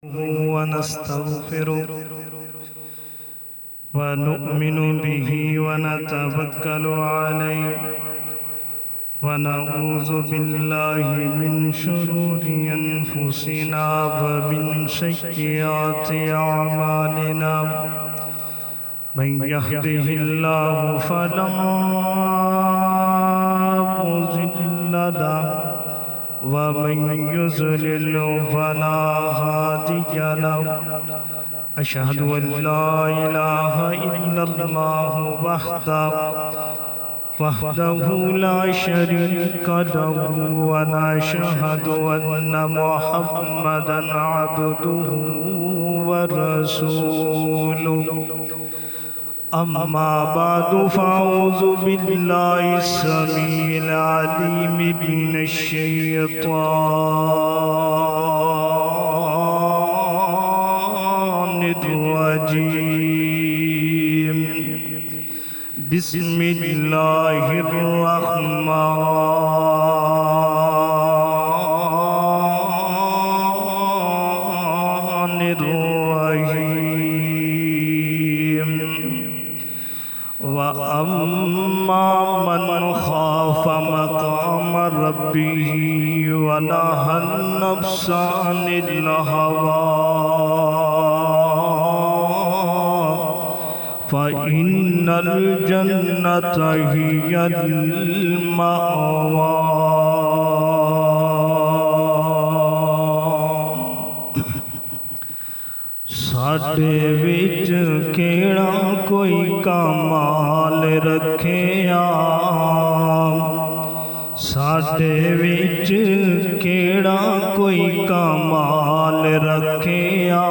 ونستغفره ونؤمن به ونتوكل عليه ونعوذ بالله من شرور أنفسنا ومن سيئات أعمالنا من يهده الله فلا مضل له ومن يضلل فلا هادي له أشهد أن لا إله إلا الله وحده لا شريك له ونشهد أن محمدا عبده ورسوله أما بعد فأعوذ بالله السميع العليم من الشيطان الرجيم بسم الله الرحمن الرحيم وأما من خاف مقام ربه ونهى النفس عن الهوى فإن الجنة هي المأوى ساڈے وچ کیڑا کوئی کمال رکھیا ساڈے وچ کیڑا کوئی کمال رکھیا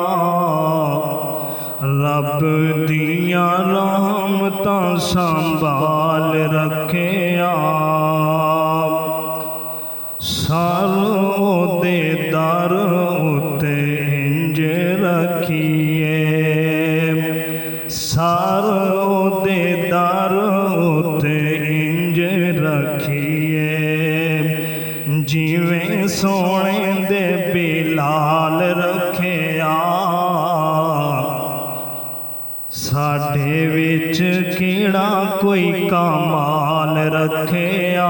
رب دیاں رحمتاں سنبھال رکھیا سارو دے در اُتے انج رکھیے سارو دے در اُتے انج رکھیے جیویں سونے دے بلال رکھیا ساڈے وچ کیڑا کوئی کمال رکھیا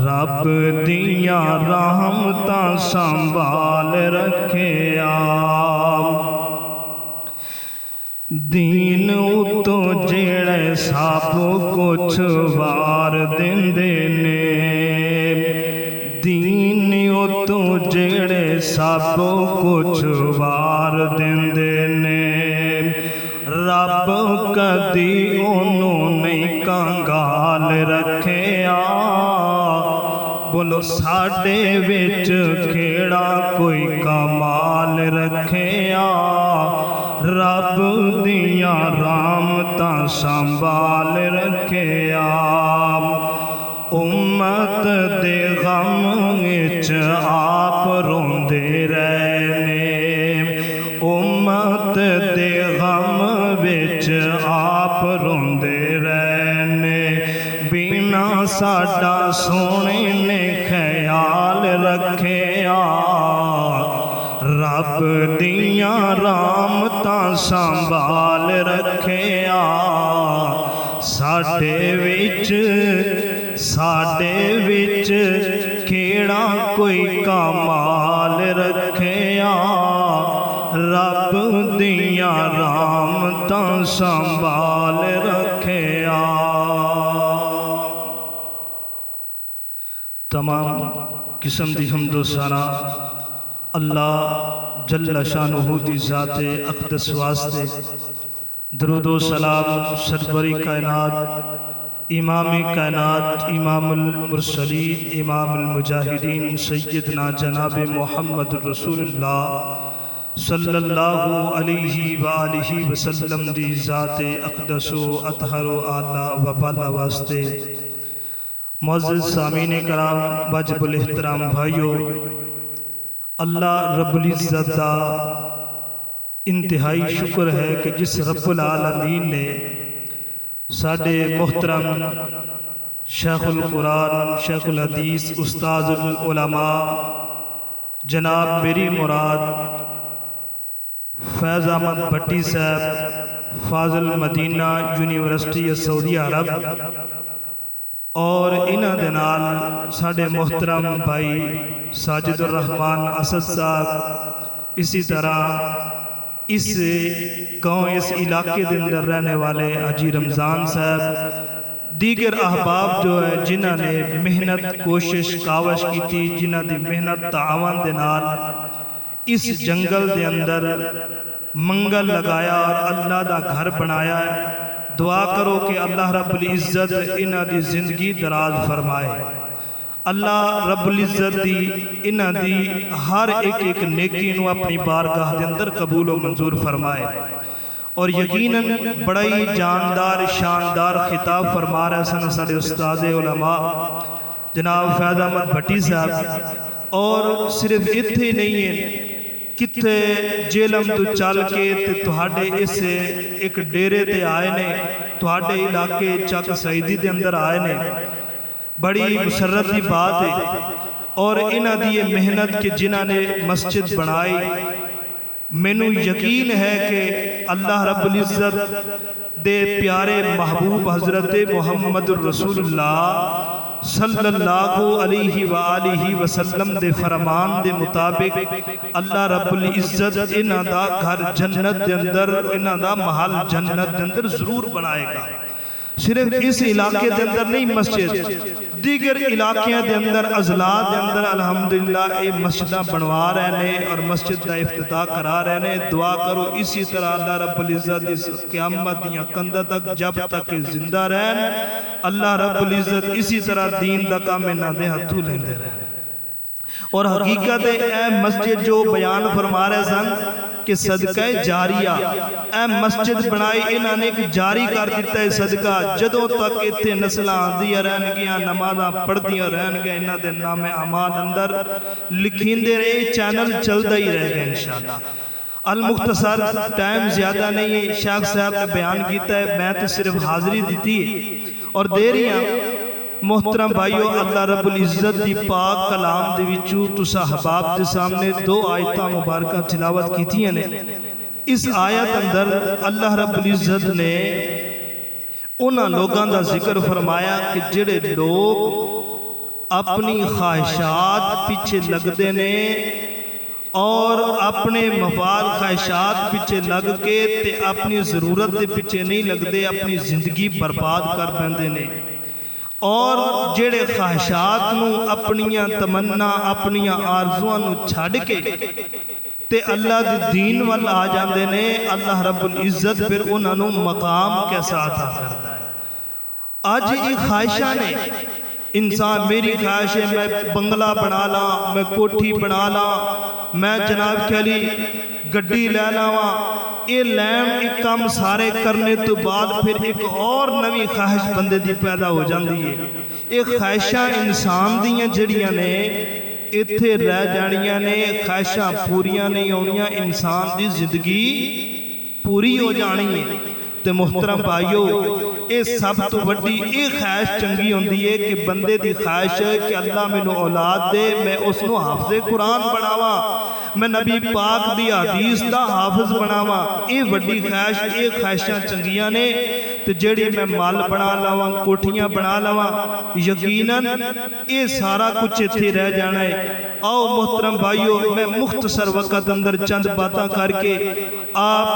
رب دیاں رحمتاں سنبھال رکھیا دین اتو جیڑے سب کچھ وار دیندے نے دین اتو جیڑے سب کچھ وار دیندے نے رب کدی انہوں نہیں کنگال رکھیا بولو ساڈے وچ کیڑا کوئی کمال رکھیا رب دیاں رحمتاں سنبھال رکھیا امت دے غم وچ آپ روندے رہنے امت دے غم وچ آپ روندے رہنے بینا ساڈا سونے نے خیال رکھیا رب دیاں رحمتاں سنبھال رکھیا ساڈے وچ کیڑا کوئی کمال رکھیا رب دیاں رحمتاں سنبھال رکھیا تمام قسم دی حمد و ثنا اللہ جل شانہ دی ذات اقدس واسطے درود و سلام سرور کائنات امام کائنات امام المرسلین امام المجاہدین سیدنا جناب محمد رسول اللہ صلی اللہ علیہ وآلہ وسلم دی ذات اقدس و اطہر و اعلیٰ و بالا واسطے معزز سامعین کرام واجب الاحترام بھائیو اللہ رب العزت دا انتہائی شکر ہے کہ جس رب العالمین نے ساڈے محترم شیخ القرآن شیخ الحدیث استاذ العلماء جناب میری مراد فیض احمد بھٹی صاحب فاضل مدینہ یونیورسٹی سعودی عرب اور انہاں دے نال ساڈے محترم بھائی ساجد الرحمان اسد صاحب، اسی طرح اس گاؤں اس علاقے دے اندر رہنے والے حاجی رمضان صاحب، دیگر احباب جو ہے جنہاں نے محنت کوشش کاوش کی تھی، جنہاں دی محنت تعاون دے نال اس جنگل دے اندر منگل لگایا اور اللہ دا گھر بنایا ہے۔ دعا کرو کہ اللہ رب العزت انہاں دی زندگی دراز فرمائے، اللہ رب العزت دی انہاں دی ہر ایک نیکی نو اپنی بارگاہ دے اندر قبول و منظور فرمائے۔ اور یقیناً بڑا ہی جاندار شاندار خطاب فرما رہے سن سارے استاد علماء جناب فیض احمد بھٹی صاحب، اور صرف اتھے نہیں ہے، کتے جیلم تو چل کے تے تہاڈے اس ایک ڈیرے تے آئے نے، تہاڈے علاقے چک سعیدی دے اندر آئے نے، بڑی مسرت دی بات ہے۔ اور انہاں دی یہ محنت کہ جنہاں نے مسجد بنائی، مینوں یقین ہے کہ اللہ رب العزت دے پیارے محبوب حضرت محمد الرسول اللہ صلی اللہ علیہ وآلہ وسلم دے فرمان دے مطابق اللہ رب العزت انہاں دا گھر جنت دے اندر، انہاں دا محل جنت دے اندر ضرور بنائے گا۔ صرف اس علاقے دے اندر نہیں، مسجد دیگر علاقیاں دے اندر اضلاع دے اندر الحمدللہ اے مسجدہ بنوا رہے نے اور مسجد دا افتتاح کرا رہے نے۔ دعا کرو اسی طرح اللہ رب العزت اس قیامت دیاں کندہ تک جب تک زندہ رہن، اللہ رب العزت اسی طرح دین دا کام انہاں دے ہتھوں لیندے رہن۔ اور حقیقت اے مسجد جو بیان فرما رہے سن کہ صدقہ جاریہ، اے مسجد بنائی انہاں نے ایک جاری کر دیتا ہے صدقہ، جدوں تک اتھے نسلاں آندیاں رہن گیاں، نمازاں پڑھدیاں رہن گے، انہاں دے نام اعمال اندر لکھیندے رہے، چینل چلدا ہی رہے گا انشاءاللہ۔ المختصر ٹائم زیادہ نہیں ہے، شیخ صاحب نے بیان کیتا ہے، میں تو صرف حاضری دیتی ہے اور دے رہی ہوں۔ محترم بھائیو، اللہ رب العزت دی پاک کلام دے وچوں تساں احباب دے سامنے دو آیتاں مبارکہ تلاوت کیتیاں نے۔ اس آیت اندر اللہ رب العزت نے انہاں لوگاں دا ذکر فرمایا کہ جڑے لوگ اپنی خواہشات پیچھے لگدے نے اور اپنے مفاد خواہشات پیچھے لگ کے تے اپنی ضرورت دے پیچھے نہیں لگدے، اپنی زندگی برباد کر بیندے نے، اور جڑے خواہشات نو اپنیاں تمنا اپنیاں آرزوان نو چھڑ کے تے اللہ دی دین وال آ جاندے نے، اللہ رب العزت پھر انہاں نو مقام کیسا عطا کرتا ہے۔ آج یہ خواہشاں نے، انسان میری خواہش ہے میں بنگلہ بنا لاں، میں کوٹھی بنا لاں، میں جناب کے لیے گڈی لے لاواں، یہ لین ایک کام سارے کرنے تو بعد پھر ایک اور نوی خواہش بندے دی پیدا ہو جاندی ہے۔ ایک خواہشاں انسان دیاں جڑیاں نے اتھے رہ جانیاں نے، خواہشاں پوریاں نہیں ہونیاں، انسان دی زندگی پوری ہو جانی ہے۔ تے محترم بھائیو، اے سب تو بڑی اے خواہش چنگی ہوندی ہے کہ بندے دی خواہش ہے کہ اللہ میں نو اولاد دے، میں اس نو حافظ قرآن بناواں، میں نبی پاک دی حدیث دا حافظ بناواں، اے بڑی خواہش، اے خواہشاں چنگیاں نے۔ تے جڑی میں مال بنا لاواں، کوٹھیاں بنا لاواں، یقیناً اے سارا کچھ اتھے رہ جانا ہے۔ آؤ محترم بھائیو، میں مختصر وقت اندر چند باتاں کر کے آپ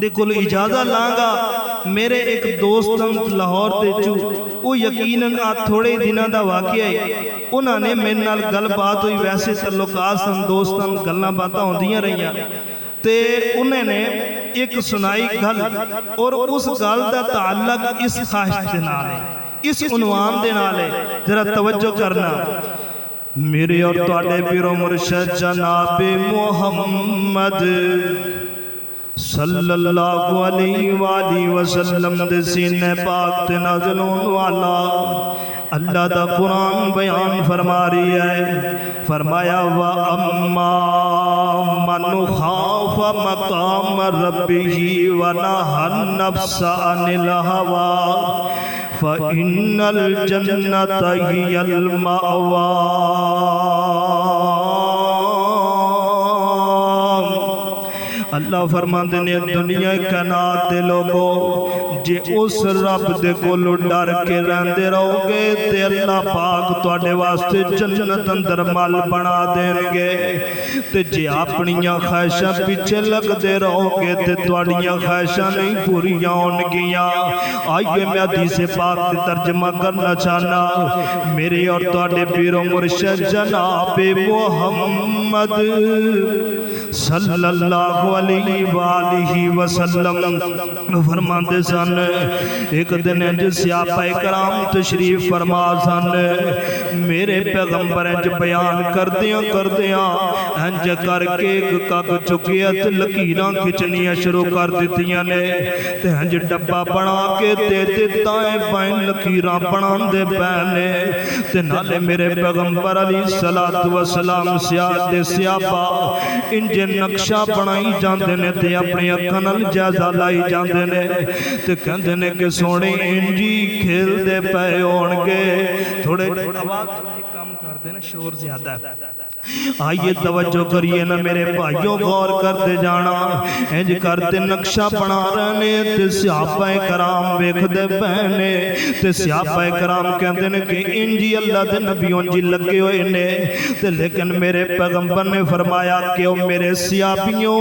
دیکھو اجازت لانگا۔ میرے ایک دوست لاہور دے چو، وہ یقیناً تھوڑے دنوں دا واقعہ ہے، انہاں نے میرے نال گل بات ہوئی، ویسے تعلقات سن، دوستاں گلاں باتاں ہوندیاں رہیاں، تے انہوں نے ایک سنائی گل، اور اس گل دا تعلق اس خواہش دے نال ہے، اس عنوان دے نال ہے، ذرا توجہ کرنا۔ میرے اور تواڈے پیر و مرشد جناب محمد صلی اللہ علیہ وآلہ وسلم دے سینے پاک تے نازل ہون والا اللہ دا قرآن بیان فرما رہی ہے، فرمایا وَأَمَّا مَنْ خَافَ مَقَامَ رَبِّهِ وَنَهَى النَّفْسَ عَنِ الْهَوَىٰ فَإِنَّ الْجَنَّةَ هِيَ الْمَأْوَىٰ۔ اللہ فرماندے نے دنیا کائنات دے لوگو جے اس رب دے کولوں ڈر کے رہندے رہو گے تے اللہ پاک تواڈے واسطے جنت اندر مال بنا دین گے تے جے اپنیاں خواہشاں پیچھے لگدے رہو گے تے تواڈیاں خواہشاں نہیں پوریاں ہون گیاں۔ آئیے میں حدیث پاک تے ترجمہ کرنا چاہنا میرے اور تواڈے پیر و مرشد جناب محمد صلی اللہ علیہ وآلہ وسلم فرماندے سن ایک دن انج صحابہ کرام تشریف فرما سن میرے پیغمبر انج بیان کردیاں انج کر کے ایک کک چکیا تے لکیراں کھچنیاں شروع کر دیتیاں نے تے انج ڈبا بنا کے دے دتا ہے بائیں لکیراں بنان دے پہنے تے نالے میرے پیغمبر علیہ السلام صحابہ انج نقشہ بنائی جاندے نے تے اپنی اکھاں نال جائزہ لائی جاندے نے تے کہندے نے کہ سونے انجی کھیل دے پے ہون گے تھوڑے آواز کم کر دے نا شور زیادہ ہے۔ آئیے توجہ کریے نا میرے بھائیوں غور کر دے جانا انج کرتے نقشہ بنا رہنے تے صحابہ کرام ویکھ دے پہنے تے صحابہ کرام کہندے نے کہ انجی اللہ دے نبیوں جی لگے ہوئے نے تے لیکن میرے پیغمبر نے فرمایا کہ او میرے صحابیوں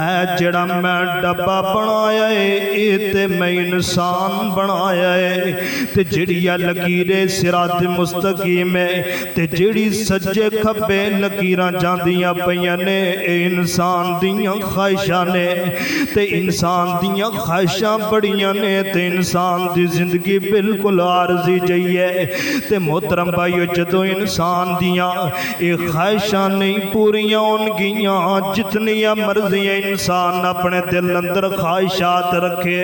اے جڑا میں ڈبا بنایا ہے اے تے میں انسان بنایا ہے تے جڑی لکیریں صراط مستقیم ہے تے جڑی سجے کھبے لکیراں جاندیاں پیاں نے اے انسان دیاں خواہشاں نے تے انسان دیاں خواہشاں بڑیاں نے تے انسان دی زندگی بالکل عارضی جئی ہے تے محترم بھائیو جدوں انسان دیاں اے خواہشاں نہیں پوریاں ہون گیاں جتنیاں مرضیاں انسان اپنے دل اندر خواہشات رکھے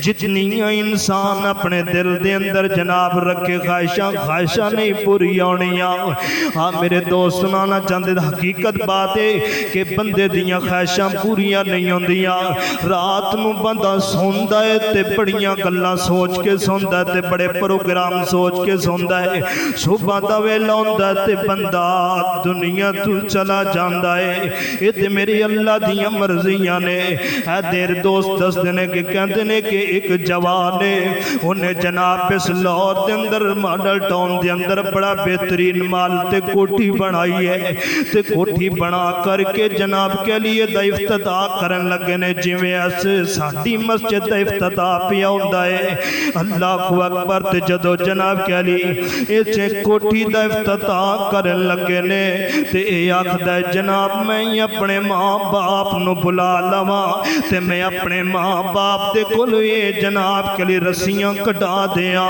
جتنیاں انسان اپنے دل دے اندر جناب رکھے خواہشاں نہیں پوری ہونیاں۔ ہاں میرے دوست سنانا چاہتے حقیقت بات ہے کہ بندے دیاں خواہشاں پوریاں نہیں ہوندیاں۔ رات نو بندہ سوندا ہے تے بڑیاں گلاں سوچ کے سوندا ہے تے بڑے پروگرام سوچ کے سوندا ہے صبح دا ویلا ہوندا ہے تے بندہ دنیا تو چلا جاندا ہے اے تے میری اللہ دیاں مرضیاں نے۔ اے دیر دوست دس دینے کے کہندے نے کہ ایک جوان ہے انہیں جناب اس لاہور دے اندر ماڈل ٹاؤن دے اندر بڑا بہترین مال تے کوٹھی بنائی ہے تے کوٹھی بنا کر کے جناب کے لیے دا افتتاح کرن لگے نے جویں ایسے ساڈی مسجد دا افتتاح پیا ہوندا ہے۔ اللہ اکبر تے جدو جناب کے لیے ایسے کوٹھی دا افتتاح کرن لگے نے تے اے آکھدا ہے جناب میں اپنے ماں باپ نو بلا لواں تے میں اپنے ماں باپ دے کولوں اے جناب کے لیے رسیاں کٹا دیاں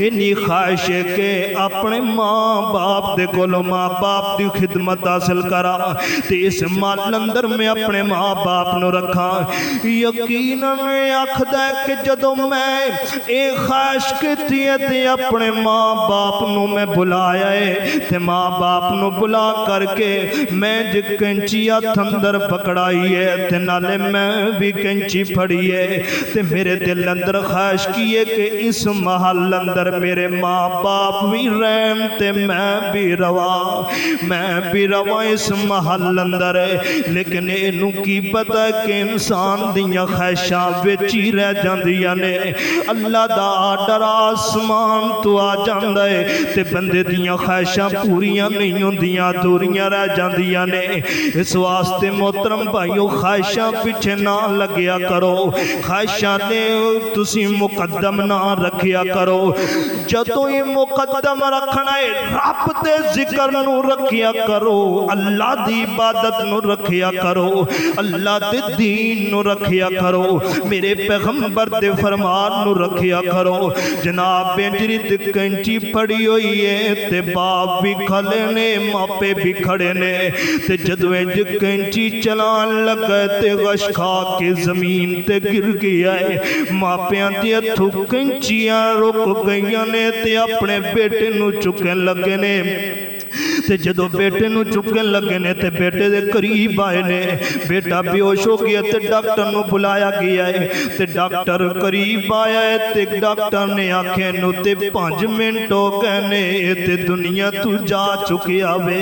انی خواہش ہے کہ اپنے ماں باپ دے کولوں ماں باپ دی خدمت حاصل کرا تے اس مال اندر میں اپنے ماں باپ نو رکھا۔ یقیناً آکھدا ہے کہ جدوں میں اے خواہش کیتی ہے تے اپنے ماں باپ نو میں بلایا ہے تے ماں باپ نو بلا کر کے میں جو کینچی ہاتھ اندر پکڑائی ہے تے نالے میں بھی کینچی پھڑی ہے تے میرے دل اندر خواہش کی ہے کہ اس محل اندر میرے ماں باپ بھی رہن تے میں بھی روا اس محل اندر ہے لیکن اینو کی پتہ ہے کہ انسان دیاں خواہشاں وچ ہی رہ جاندیاں نے۔ اللہ دا آرڈر آسمان تو آ جاندا ہے تے بندے دیاں خواہشاں پوریاں نہیں ہوندیاں دوریاں رہ جاندیاں نے۔ اس واسطے محترم بھائیو خواہشاں پیچھے نہ لگیا کرو خواہشاں نے تسی مقدم نہ رکھیا کرو جدوں یہ مقدم رکھنا ہے رب دے ذکر نو رکھیا کرو اللہ دی عبادت نو رکھیا کرو اللہ دے دین نو رکھیا کرو میرے پیغمبر دے فرمان نو رکھیا کرو۔ جناب بینجری تے کینچی پڑی ہوئی ہے تے باپ بھی کھلے نے ماپے بھی کھڑے نے تے جدوں انج کینچی چلان لگا تے غش کھا کے زمین تے گر گیا ہے ماپیاں دی ہتھوں کینچیاں رک گئیاں نے تے اپنے بیٹے نو چکن لگے نے تے جدو بیٹے نو چکن لگے نے تے بیٹے دے قریب آئے نے بیٹا بیوش ہو گیا تے ڈاکٹر نو بلایا گیا ہے تے ڈاکٹر قریب آیا ہے تے ڈاکٹر نے آنکھیں نو تے 5 منٹ ہو گئے نے تے دنیا تو جا چکیا وے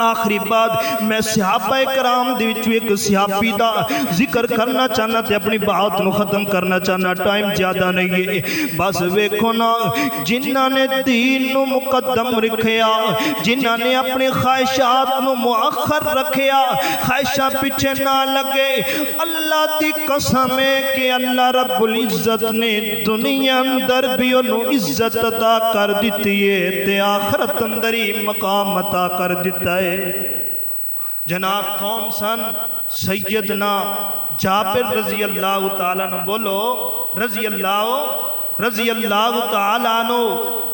آخری بات میں صحابہ کرام دے وچوں ایک صحابی دا ذکر کرنا چاہنا تے اپنی بات نو ختم کرنا چاہنا، ٹائم زیادہ نہیں ہے، بس ویکھو نا جنہاں نے دین نو مقدم رکھیا، جنہاں نے اپنی خواہشات نو مؤخر رکھیا، خواہشاں پیچھے نہ لگے، اللہ دی قسم ہے کہ اللہ رب العزت نے دنیا اندر بھی انہوں عزت عطا کر دیتی ہے تے آخرت اندر ہی مقام عطا کر دیتا ہے۔ جناب کون سن؟ سیدنا جابر رضی اللہ تعالیٰ عنہ، بولو رضی اللہ تعالیٰ عنہ،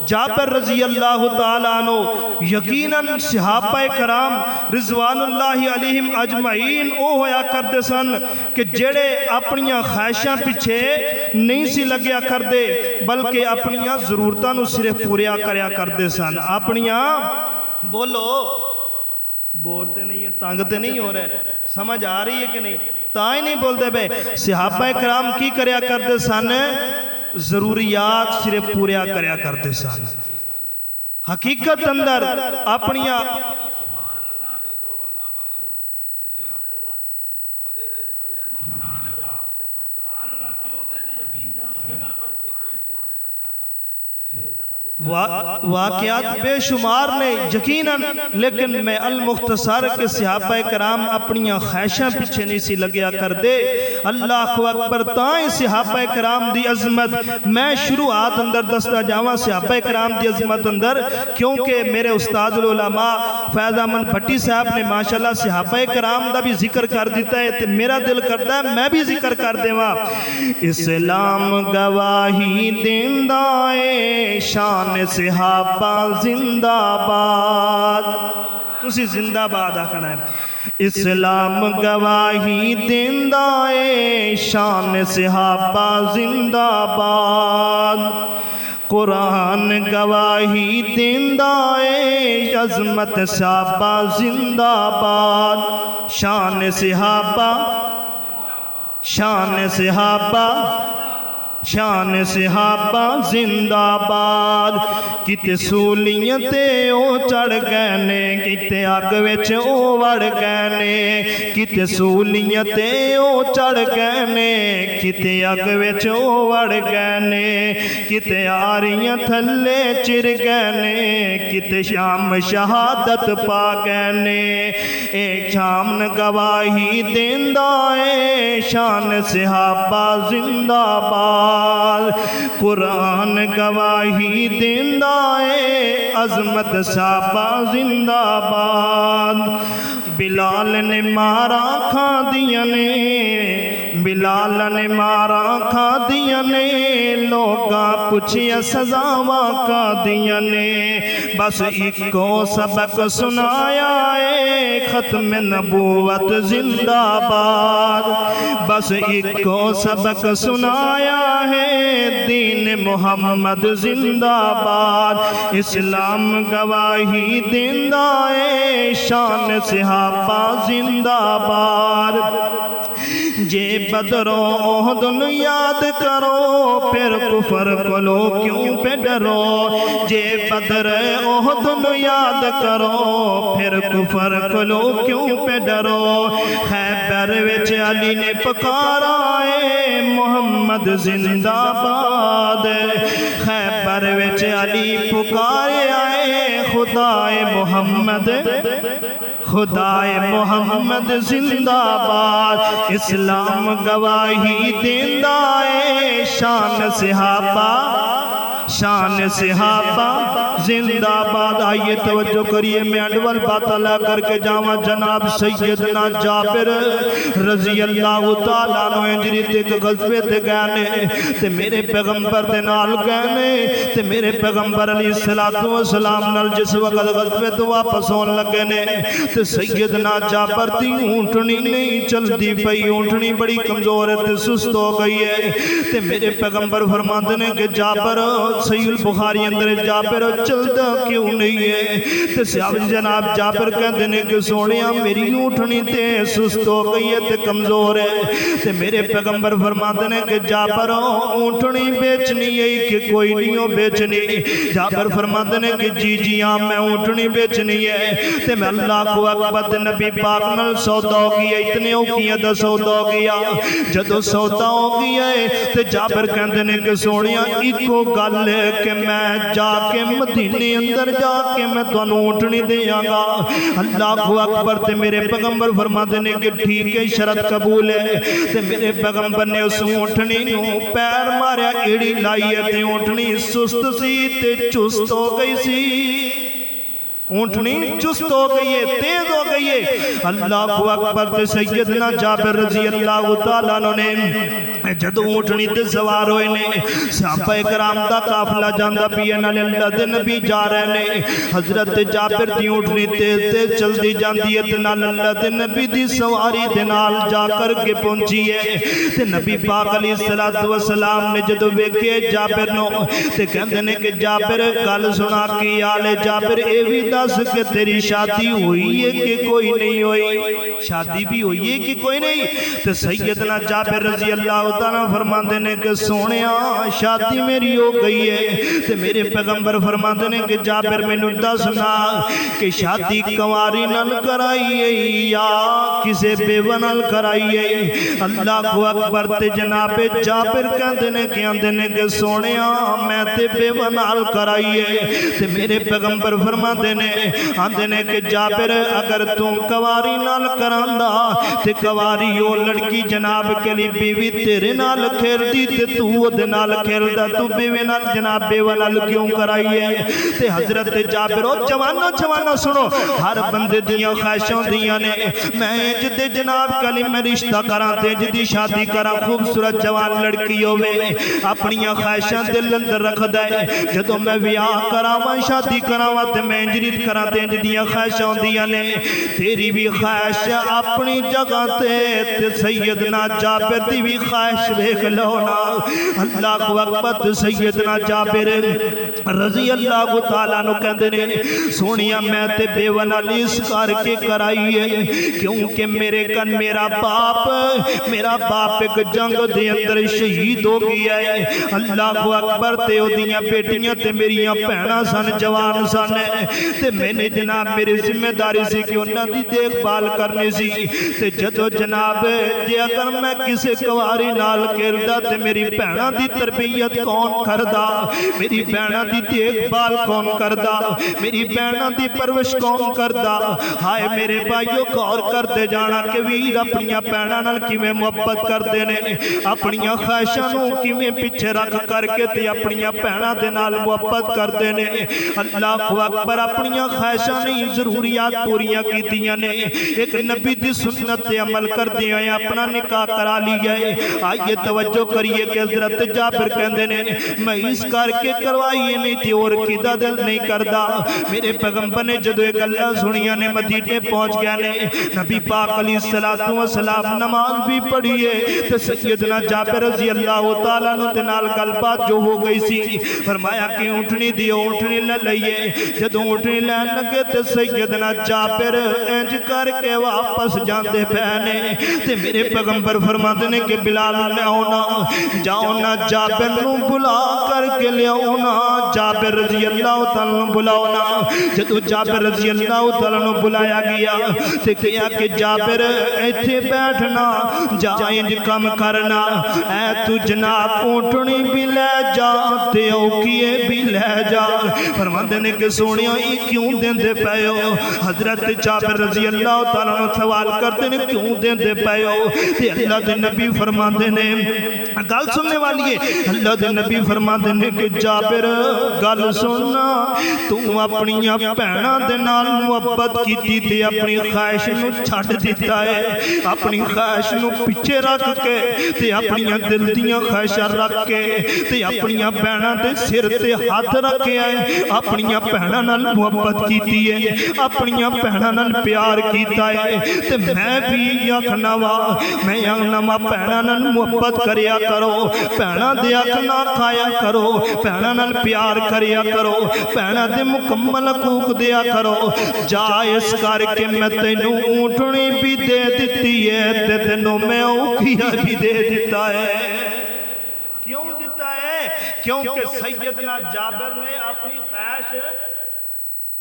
جابر رضی اللہ تعالیٰ عنہ یقیناً صحابہ کرام رضوان اللہ علیہم اجمعین او ہویا کردے سن کہ جڑے اپنیاں خواہشاں پیچھے نہیں سی لگیا کردے بلکہ اپنیاں ضرورتاں نو صرف پوریا کریا کردے سن۔ اپنیاں بولو بورتے نہیں ہے، تانگتے نہیں ہو رہے، سمجھ آ رہی ہے کہ نہیں؟ تائیں نہیں بولتے بے صحابہ کرام کی کریا کردے سن؟ ضروریات صرف پوریا کریا کرتے سن۔ حقیقت اندر اپنیاں واقعات بے شمار نے یقیناً، لیکن میں المختصر کے صحابہ کرام اپنیاں خواہشاں پیچھے نہیں سی لگیا کر دے۔ اللہ اکبر، تائیں صحابہ کرام دی عظمت میں شروعات اندر دستا جاواں صحابہ کرام دی عظمت اندر، کیونکہ میرے استاد العلماء فیض احمد بھٹی صاحب نے ماشاءاللہ صحابہ کرام دا بھی ذکر کر دیتا ہے تے میرا دل کرتا ہے میں بھی ذکر کر دے ماں۔ اسلام گواہی دیندہ اے شان صحابہ زندہ باد، تسی زندہ باد آکھنا ہے۔ اسلام گواہی دیندہ اے شان صحابہ زندہ باد، قرآن گواہی دیندہ اے عظمت صحابہ زندہ باد، شان صحابہ زندہ باد۔ کتے سولیتے او چڑھ گئنے، کتے آگ وچ او وڑ گئنے، کتے سولیتے او چڑھ گئنے، کتے آگ وچ او وڑ گئنے، کتے آریاں تھلے چر گئنے، کتے شام شہادت پا گئنے۔ ایک شام گواہی دیندہ اے شان صحابہ زندہ باد، قرآن گواہی دیندہ اے عظمت صحابہ زندہ باد۔ بلال نے مارا کھا دیا نے، بلال نے مارا کھا دیا نے، لوگا پوچھیا سزاواں کا دیا نے، بس ایک کو سبق سنایا اے ختم نبوت زندہ باد، بس ایک کو سبق سنایا ہے دین محمد زندہ باد۔ اسلام گواہی دیندہ اے شان صحابہ زندہ باد۔ جے بدر و احد یاد کرو پھر کفر کلو کیوں پہ ڈرو، جے بدر احد یاد کرو پھر کفر کلو کیوں پہ ڈرو۔ خیبر وچ علی نے پکارا اے محمد زندہ باد، خیبر وچ علی پکاریا اے خدائے محمد، خدائے محمد زندہ باد۔ اسلام گواہی دیندہ اے شان صحابہ زندہ باد۔ آئیے توجہ کریے، میں انڈول بات اللہ کر کے جاواں جناب سیدنا جابر رضی اللہ تعالیٰ عنہ ہجری تے غزوے تے گئے تے میرے پیغمبر دے نال گئے تے میرے پیغمبر علیہ السلام نال جس وقت غزوے تو واپس ہون لگے نے تے سیدنا جابر دی اونٹنی نہیں چلدی پئی، اونٹنی بڑی کمزور ہے تے سست ہو گئی ہے تے میرے پیغمبر فرماتے ہیں کہ جابر صحیح البخاری اندر جابر چلدا کیوں نہیں ہے؟ تے صحابی جناب جابر کہندے نے کہ سونیا میری اونٹنی تے سست ہو گئی ہے تے کمزور ہے، تے میرے پیغمبر فرماتے ہیں کہ جابر اونٹنی بیچنی ہے کہ کوئی نہیں ہو بیچنی؟ جابر فرماتے ہیں کہ جی ہاں میں اونٹنی بیچنی ہے، تے میں اللہ کو اکبر نبی پاک نال سودا ہو گیا، اتنے ہو گیا دا سودا ہو گیا، جدو سودا ہو گیا ہے تے جابر کہندے نے کہ سونیا ایکو گل ہے کہ میں جا کے مدینے اندر جا کے میں تانوں اونٹنی دیاں گا۔ اللہ اکبر تے میرے پیغمبر فرماتے ہیں کہ ٹھیک ہے شرط قبول ہے، تے میرے پیغمبر نے اس اونٹنی نو پیر ماریا، ایڑی لائی ہے تے اونٹنی سست سی تے چست ہو گئی سی، اونٹنی چست ہو گئی ہے، تیز ہو گئی ہے۔ اللہ اکبر تے سیدنا جابر رضی اللہ تعالیٰ عنہ نے جدو اونٹنی تے سوار ہوئے نے، صحابہ کرام دا قافلہ جاندا پیا نال اللہ دے نبی جا رہے نے، حضرت جابر دی اونٹنی تیز تیز چلدی جاندی ہے تے نال اللہ دے نبی دی سواری دے نال جا کر کے پہنچی ہے، تے نبی پاک علیہ الصلوۃ والسلام نے جدو ویکھے جابر نو تے کہندے نے کہ جابر گل سنا کی حال ہے؟ جابر اے وی دس کہ تیری شادی ہوئی ہے کہ کوئی نہیں ہوئی؟ شادی بھی ہوئی ہے کہ کوئی نہیں؟ تے سیدنا جابر رضی اللہ تعالیٰ فرماندے نے کہ سونیا شادی میری ہو گئی ہے، تے میرے پیغمبر فرماندے نے کہ جابر میں نو دسنا کہ شادی کنواری نال کرائی ہے یا کسے بیوہ نال کرائی ہے؟ اللہ اکبر تے جناب جابر کہندے نے کہ آندے نے کہ سونیا میں تے بیوہ نال کرائی ہے، تے میرے پیغمبر فرماندے نے آندے نے کہ جابر اگر تم کواری نال کراندا تے کواری او لڑکی جناب کے لیے بیوی تیرے نال کھیل دی تے تو دے نال کھیل دا، تو بیوی نال جناب بیوہ نال کیوں کرائی ہے؟ تے حضرت جابر او جوانو سنو، ہر بندے دیاں خواہشاں دیاں نے، میں جدے جناب کلی میں رشتہ کراں تے جدی شادی کراں خوبصورت جوان لڑکی ہوے اپنیاں خواہشاں دل اندر رکھدا ہے، جدوں میں ویاہ کراواں شادی کراواں تے میں انجریت کراں تے انجدیاں خواہشاں ہوندیاں نے، تیری بھی خواہش اپنی جگہ تے سیدنا جابر دی بھی خواہش ویکھ لو نا۔ اللہ اکبر سیدنا جابر رضی اللہ تعالیٰ عنہ کہندے نے سونیا میں تے بیوہ نال اس کر کے کرائی ہے کیونکہ میرے کن میرا باپ ایک جنگ دے اندر شہید ہو گیا ہے۔ اللہ اکبر تے او دیاں بیٹیاں تے میریاں بہناں سن جوان سن تے میں نے جناب میری ذمہ داری سی کہ انہاں دی دیکھ بھال کرنی سی، تے جدو جناب جے اگر میں کسے کواری نال کھیلدا تے میری بہناں دی تربیت کون کردا، میری بہناں دی دیکھ بھال کون کردا، میری بہناں دی پرورش کون کردا؟ ہائے میرے بھائیو غور کرتے جانا کہ ویر اپنیاں بہناں نال کیویں محبت کردے نے، اپنیاں خواہشاں نوں کیویں پیچھے رکھ کر کے تے اپنیاں بہناں دے نال محبت کردے نے۔ اللہ اکبر اپنیاں خواہشاں نہیں ضروریات پوریاں کیتیاں نے، ایک نبی دی سنت تے عمل کر دیا ہے، اپنا نکاح کرا لیا ہے۔ آئیے توجہ کریے کہ حضرت جابر کہندے نے میں اس کر کے کروائی نہیں تھی اور کدا دل نہیں کردا۔ میرے پیغمبر نے جدو ایک اللہ سنیاں نے مدینے پہنچ گیا نے، نبی پاک علیہ السلام نماز بھی پڑھی ہے تو سیدنا جابر رضی اللہ تعالیٰ عنہ نال گل بات جو ہو گئی سی، فرمایا کہ اونٹنی دیو اونٹنی لے لئیے، جدو اونٹنی لین لگے تو سیدنا جابر انج کر کے واپس جاندے پہنے تے میرے پیغمبر فرماتے نے کہ بلال لے آنا، جاؤ نا جابر نو بلا کر کے لے آنا، جابر رضی اللہ تعالیٰ بلاؤنا۔ جدو جابر رضی اللہ تعالیٰ بلایا گیا تے کیا کہ جابر ایتھے بیٹھنا، جائیں کم کرنا، اے تو جناب اونٹنی بھی لے جا تے اوکیے بھی لے جا۔ فرماندے نے کہ سونیا ہی کیوں دین دے پائے ہو؟ حضرت جابر رضی اللہ تعالیٰ سوال کرتے نے کیوں دین دے پائے ہو؟ تے اللہ دے نبی فرماندے نے گل سننے والی ہے، اللہ دے نبی فرماندے نے کہ جابر گل سننا، تو اپنیاں بہناں دے نال محبت کیتی تے اپنی خواہش نو چھڈ دیتا ہے، اپنی خواہش نو پیچھے رکھ کے تے اپنیاں دل دیاں خواہشاں رکھ کے تے اپنیاں بہناں دے سر تے ہاتھ رکھے ہے، اپنیاں بہناں نال محبت کیتی ہے، اپنیاں بہناں نال پیار کیتا ہے تے میں بھی آکھنا وا میں آکھنا وا بھیناں نال محبت کریا کرو بھیناں دے حق نہ کھایا کرو بھیناں نال پیار کریا کرو بھیناں دے مکمل حقوق دیا کرو جا اس کر کے میں تینوں اونٹنی بھی دے دیتی ہے تے تینوں میں اوکھیا بھی دے دیتا ہے کیوں دیتا ہے کیونکہ سیدنا جابر نے اپنی خواہش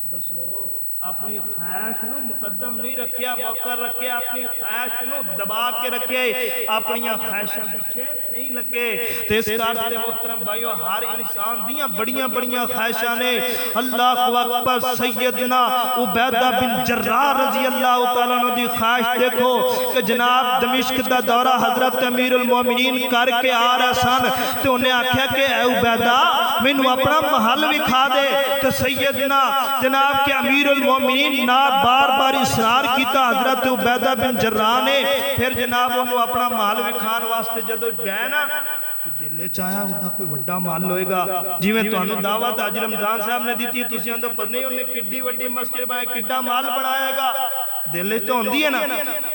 دسو اپنی خواہش نو مقدم نہیں رکھیا موقر رکھیا اپنی خواہش نو دبا کے رکھے اپنی خواہشاں پیچھے نہیں لگے تے اس کرتے محترم بھائیو ہر انسان دیاں بڑیاں بڑیاں خواہشاں نے اللہ اکبر سیدنا عبیدہ بن جراح رضی اللہ تعالیٰ عنہ دی خواہش دیکھو کہ جناب دمشق دا دورہ حضرت امیر المومنین کر کے آ رہا سن تے انہیں آکھیا کہ اے عبیدہ مینوں اپنا محل وکھا دے تے سیدنا جناب کے امیر المومنین نا بار بار اصرار کیتا حضرت عبیدہ بن جراح نے پھر جناب انہوں اپنا محل وکھان واسطے جدو گئے نا تو دلے چاہیا ہوتا کوئی وڈا محل ہوئے گا جی میں تو انہوں دعوت حاجی رمضان صاحب نے دیتی تُسی اندھو پر نہیں انہیں کڈی وڈی مسجد بائے کڈا محل بنائے گا دلے تو ہوں دیئے نا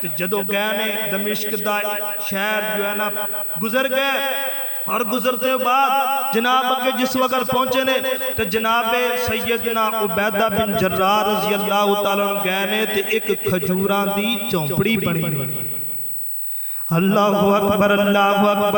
تو جدو گئے نے دمشق دا شہر جو ہے نا گزر گئے اور گزرتے بعد جناب کے جس وقت پہنچے نے تو جناب سیدنا عبیدہ بن جراح رضی اللہ تعالیٰ عنہ گئے نے تو ایک کھجوراں دی چونپڑی بنی اللہ اکبر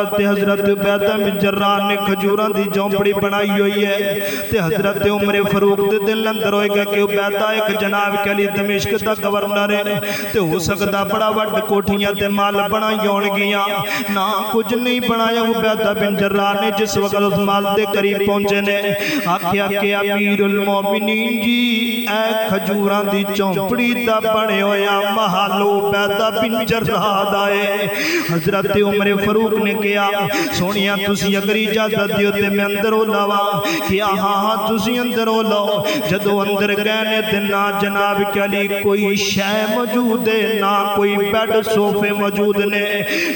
تے حضرت عبیدہ بن جراح نے کھجوراں دی جھونپڑی بنائی ہوئی ہے تے حضرت عمر فاروق دے دل اندر ہوئے گا کہ عبیدہ ایک جناب کے لیے دمشق دا گورنر ہے تے ہو سکتا بڑا وڈ کوٹھیاں تے مال بنائی ہون گیاں نہ کچھ نہیں بنایا عبیدہ بن جراح نے جس وقت اس مال دے قریب پہنچے نے آکھیا کہ امیر المومنین جی اے کھجوراں دی جھونپڑی دا بنے ہویا محل عبیدہ بن جراح دا ہے حضرت عمر فاروق نے کیا سونیا تسی اگر اجازت دیو تے میں اندر ہو لاوا کیا ہاں تسی اندر ہو لو جدو اندر گئے تے نہ جناب کے لیے کوئی شے موجود ہے نہ کوئی بیڈ صوفے موجود نے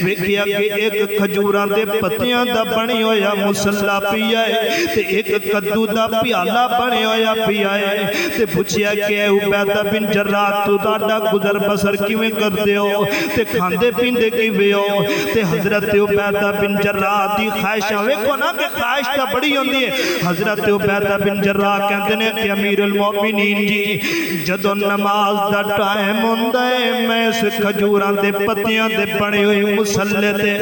ویکھیا کہ ایک کھجوراں دے پتیاں دا بنی ہویا مصلا پیا ہے تے ایک کدو دا پیالہ بنے ہویا پیا ہے تے پوچھیا کہ عبیدہ بن جراح تو تہاڈا گزر بسر کیویں کردے ہو تے کھاندے پیندے کیویں ہو تے حضرت عبیدہ بن جراح دی خواہشاں ویکھو نا کہ خواہش تا بڑی ہوندی ہے حضرت عبیدہ بن جراح کہندے نے کہ امیر المومنین جی جدو نماز دا ٹائم ہوندا ہے میں اس کھجوراں دے پتیاں دے بنے ہوئے مصلے تے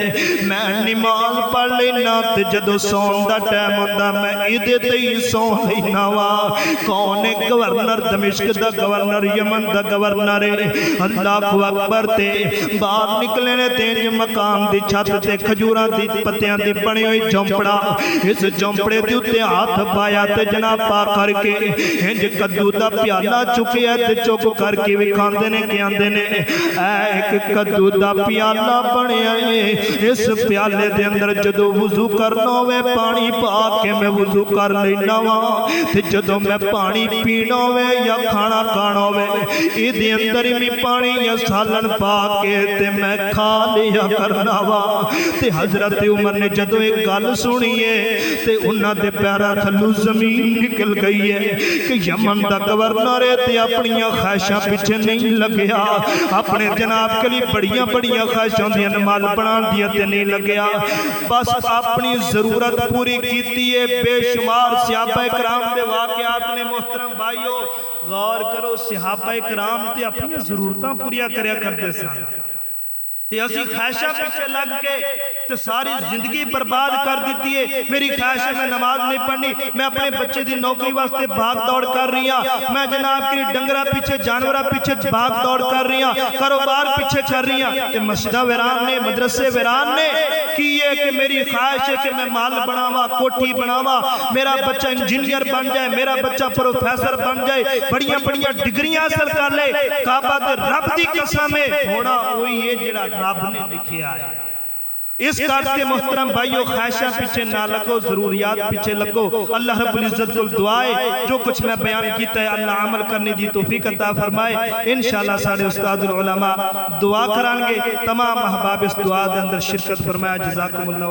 میں نماز پڑھ لینا تے جدو سون دا ٹائم ہوندا میں ایدے تے ہی سون لینا وا کون ہے گورنر دمشق دا گورنر یمن دا گورنر اللہ اکبر تے باہر نکلے نے تینج مقام دی چھت تے کھجوراں دی پتیاں دی بنی ہوئی جھونپڑا اس جھونپڑے دی اتے ہاتھ پایا تے جناب پا کر کے انج کدو دا پیالہ چکیا تے چک کر کے وکھاندے نے کہ آندے نے اے ایک کدو دا پیالہ بنیا ہے اس پیالے دے اندر جدو وضو کرنا ہوئے پانی پا کے میں وضو کر لینا وا تے جدو میں پانی پینا ہوئے یا کھانا کھانا ہوئے اے دے اندر میں پانی یا سالن پا کے تے میں کھا لیا کرنا وا تے حضرت عمر نے جدو ایک گل سنیے تے انہاں دے پیراں تھلوں زمین نکل گئی ہے کہ یمن دا گورنر تے اپنی خواہشاں پیچھے نہیں لگیا اپنے جناب کے لیے بڑیاں بڑیاں خواہشاں دیاں مال بنا دیا تے نہیں لگیا بس اپنی ضرورت پوری کیتی ہے بے شمار صحابہ کرام دے واقعات نے محترم بھائیو غور کرو صحابہ کرام تے اپنی ضرورتاں پوریا کریا کرتے سن تے اسی خواہشاں پیچھے لگ کے تے ساری زندگی برباد کر دیتی ہے میری خواہش ہے میں نماز نہیں پڑھنی میں اپنے بچے دی نوکری واسطے بھاگ دوڑ کر رہی ہوں میں جناب کی ڈنگرہ پیچھے جانورہ پیچھے بھاگ دوڑ کر رہی ہوں کاروبار پیچھے کر رہی ہوں تے مسجدہ ویران نے مدرسے ویران نے کیے کہ میری خواہش ہے کہ میں مال بناوا کوٹھی بناوا میرا بچہ انجینئر بن جائے میرا بچہ پروفیسر بن جائے بڑیاں بڑیاں ڈگریاں حاصل کر لے کعبہ تے رب دی قسم ہے ہونا وہی ہے جڑا رب نے لکھیا ہے اس کرتے محترم بھائیو خواہشاں پیچھے نہ لگو ضروریات پیچھے لگو اللہ رب العزت کو دعائے جو کچھ میں بیان کیتا ہے اللہ عمل کرنے دی توفیق عطا فرمائے انشاءاللہ سارے استاد العلماء دعا کرانگے تمام احباب اس دعا دے اندر شرکت فرمائے جزاکم اللہ